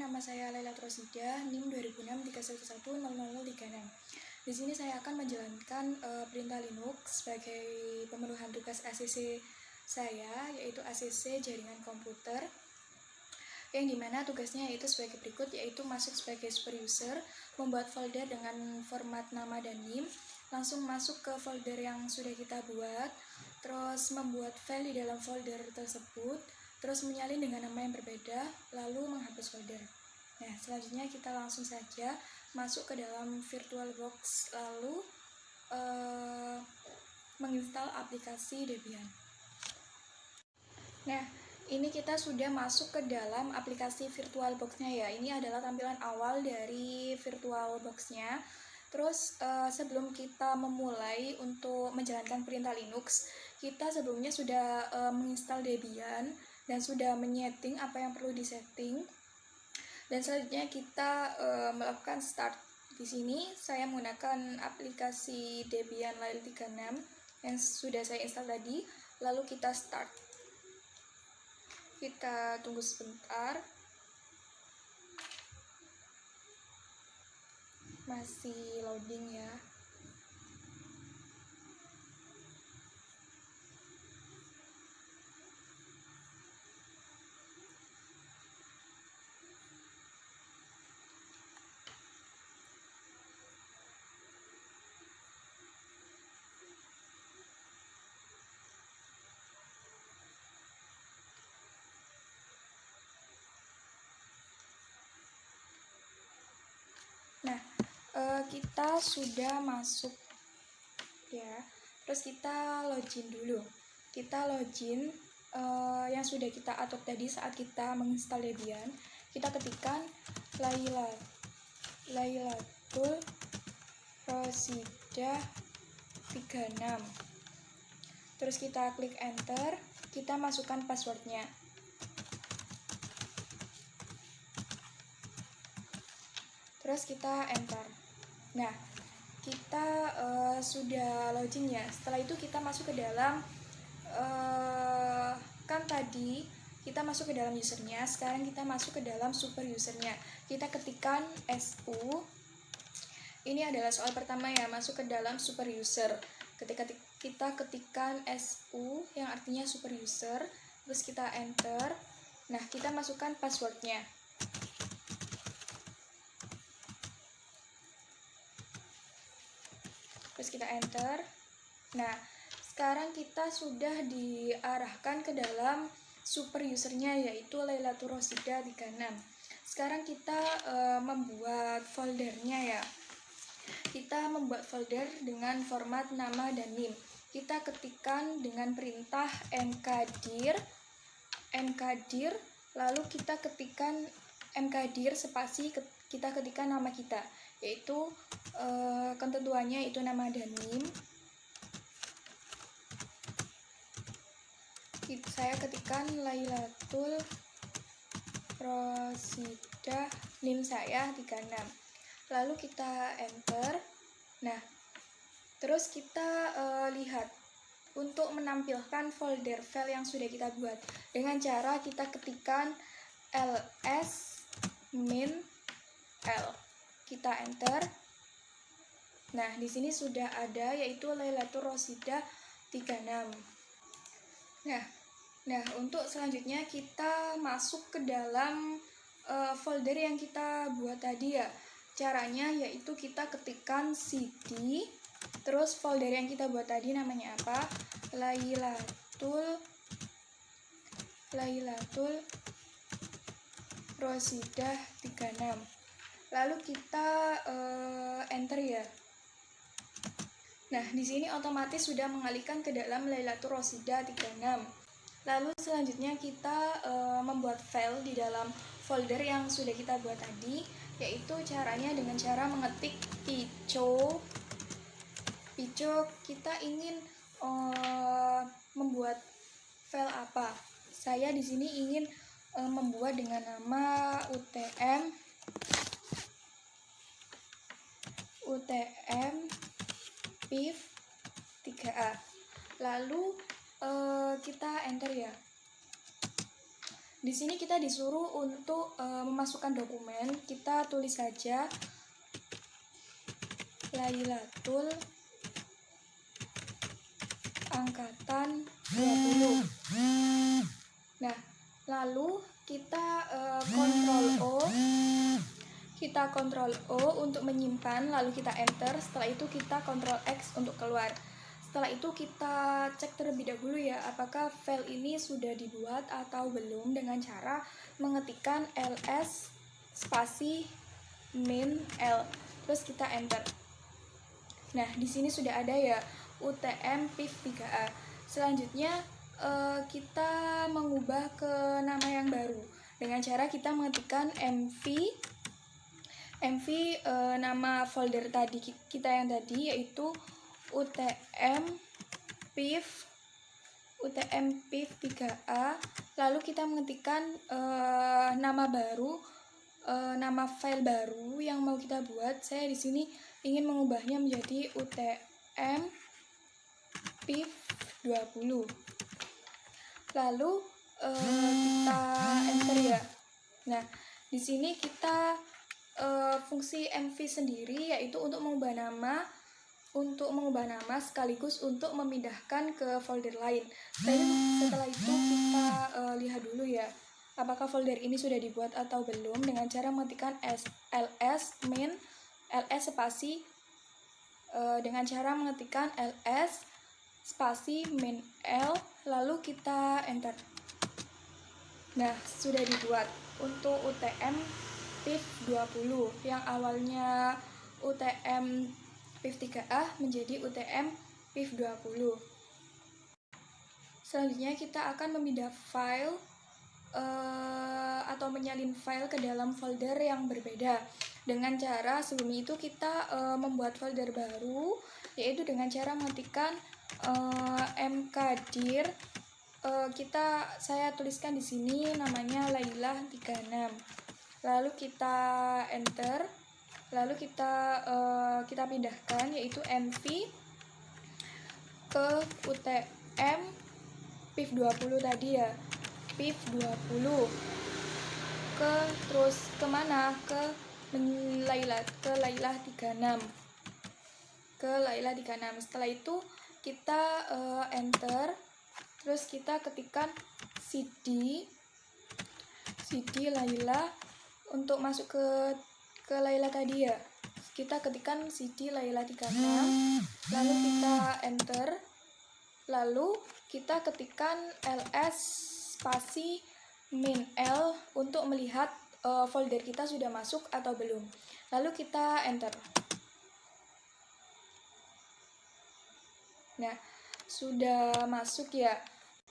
nama saya Laila Trosida, NIM 200631100036. Di sini saya akan menjalankan perintah Linux sebagai pemenuhan tugas ACC saya, yaitu ACC jaringan komputer, yang dimana tugasnya yaitu sebagai berikut, yaitu masuk sebagai super user, membuat folder dengan format nama dan NIM, langsung masuk ke folder yang sudah kita buat, terus membuat file di dalam folder tersebut, terus menyalin dengan nama yang berbeda, lalu menghapus folder. Nah, selanjutnya kita langsung saja masuk ke dalam VirtualBox, lalu menginstal aplikasi Debian. Nah, ini kita sudah masuk ke dalam aplikasi VirtualBox-nya ya. Ini adalah tampilan awal dari VirtualBox-nya. Terus sebelum kita memulai untuk menjalankan perintah Linux, kita sebelumnya sudah menginstal Debian dan sudah menyeting apa yang perlu disetting. Dan selanjutnya kita melakukan start. Di sini saya menggunakan aplikasi Debian Lail 36 yang sudah saya install tadi. Lalu kita start. Kita tunggu sebentar. Masih loading ya. Nah, kita sudah masuk ya. Terus kita login dulu. Kita login yang sudah kita atur tadi saat kita menginstal Debian. Kita ketikkan Lailatul Rosida 36. Terus kita klik enter, kita masukkan passwordnya. Terus kita enter. Nah, kita sudah login ya. Setelah itu kita masuk ke dalam kan tadi kita masuk ke dalam usernya. Sekarang kita masuk ke dalam super usernya. Kita ketikkan SU. Ini adalah soal pertama ya, masuk ke dalam super user. Ketika kita ketikkan SU yang artinya super user, terus kita enter. Nah, kita masukkan passwordnya. Terus kita enter. Nah, sekarang kita sudah diarahkan ke dalam super usernya, yaitu Lailatul Rosida 36. Sekarang kita membuat foldernya ya. Kita membuat folder dengan format nama dan NIM. Kita ketikkan dengan perintah mkdir, lalu kita ketikkan mkdir spasi, kita ketikkan nama kita, yaitu ketentuannya itu nama dan NIM. Saya ketikkan Lailatul Rosida, NIM saya 36. Lalu kita enter. Nah, terus kita lihat untuk menampilkan folder file yang sudah kita buat dengan cara kita ketikkan ls min l. Kita enter. Nah, di sini sudah ada yaitu Lailatul Rosida 36. Nah, untuk selanjutnya kita masuk ke dalam folder yang kita buat tadi ya. Caranya yaitu kita ketikkan cd, terus folder yang kita buat tadi namanya apa? Lailatul Rosida 36. Lalu kita enter ya. Nah, di sini otomatis sudah mengalihkan ke dalam Lailatul Rosida 36. Lalu selanjutnya kita membuat file di dalam folder yang sudah kita buat tadi, yaitu caranya dengan cara mengetik pico. Kita ingin membuat file apa? Saya di sini ingin membuat dengan nama utm piv 3a. Lalu kita enter ya. di sini kita disuruh untuk memasukkan dokumen. Kita tulis saja Lailatul angkatan 20. Nah, lalu kita Ctrl O untuk menyimpan, lalu kita enter. Setelah itu kita Ctrl X untuk keluar. Setelah itu kita cek terlebih dahulu ya, apakah file ini sudah dibuat atau belum, dengan cara mengetikkan ls spasi min l, terus kita enter. Nah, di sini sudah ada ya UTM PIV 3A. Selanjutnya kita mengubah ke nama yang baru dengan cara kita mengetikkan mv nama folder tadi kita yang tadi, yaitu UTM PIV 3A. Lalu kita mengetikkan nama baru, nama file baru yang mau kita buat. Saya di sini ingin mengubahnya menjadi UTM PIV 20. Lalu kita enter ya. Nah, di sini kita fungsi mv sendiri, yaitu untuk mengubah nama sekaligus untuk memindahkan ke folder lain. Setelah itu kita lihat dulu ya, apakah folder ini sudah dibuat atau belum, dengan cara mengetikkan ls spasi dengan cara mengetikkan ls spasi min l, lalu kita enter. Nah, sudah dibuat untuk UTM PIV 20 yang awalnya UTM PIV 3A menjadi UTM PIV 20. Selanjutnya kita akan memindah file atau menyalin file ke dalam folder yang berbeda. Dengan cara sebelum itu kita membuat folder baru, yaitu dengan cara mengetikkan mkdir. Saya tuliskan di sini namanya Lailah 36. Lalu kita enter. Lalu kita pindahkan, yaitu mv ke UTM PIV 20 tadi ya. PIV 20 terus kemana? Ke Lailah 36. Ke Lailah 36. Setelah itu kita enter. Terus kita ketikkan cd Lailah untuk masuk ke Lailah tadi ya. Kita ketikkan cd Lailah 36, lalu kita enter. Lalu kita ketikkan ls spasi min l untuk melihat folder kita sudah masuk atau belum. Lalu kita enter. Nah, sudah masuk ya.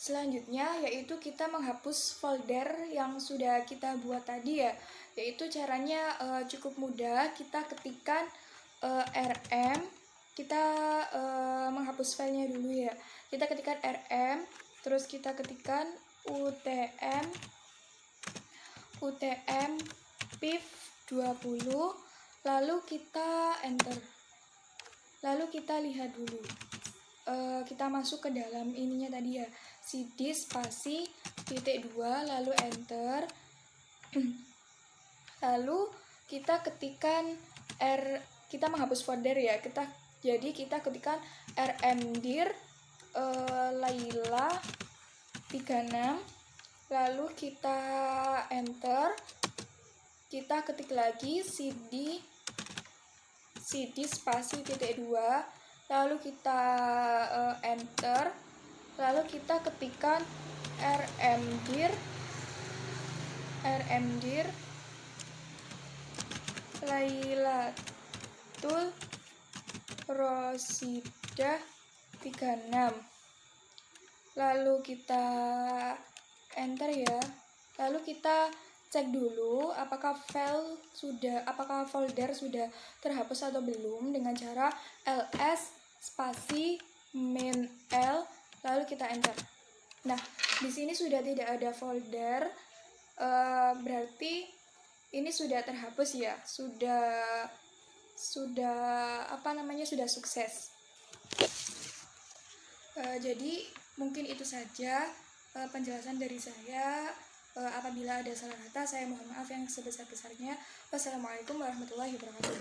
Selanjutnya yaitu kita menghapus folder yang sudah kita buat tadi ya. Yaitu caranya cukup mudah. Kita ketikkan rm, kita menghapus filenya dulu ya. Kita ketikkan rm, terus kita ketikkan UTM PIV 20, lalu kita enter. Lalu kita lihat dulu. Kita masuk ke dalam ininya tadi ya, cd spasi titik 2, lalu enter. Lalu kita ketikkan kita menghapus folder ya. Jadi kita ketikkan rmdir Lailah 36, lalu kita enter. Kita ketik lagi cd spasi titik 2, lalu kita enter. Lalu kita ketikkan rmdir Lailatul Rosidah 36. Lalu kita enter ya. Lalu kita cek dulu apakah folder sudah terhapus atau belum, dengan cara ls spasi min l, lalu kita enter. Nah, di sini sudah tidak ada folder, berarti ini sudah terhapus ya, sudah sukses. Jadi mungkin itu saja penjelasan dari saya. Apabila Apabila ada salah kata, saya mohon maaf yang sebesar-besarnya. Wassalamualaikum warahmatullahi wabarakatuh.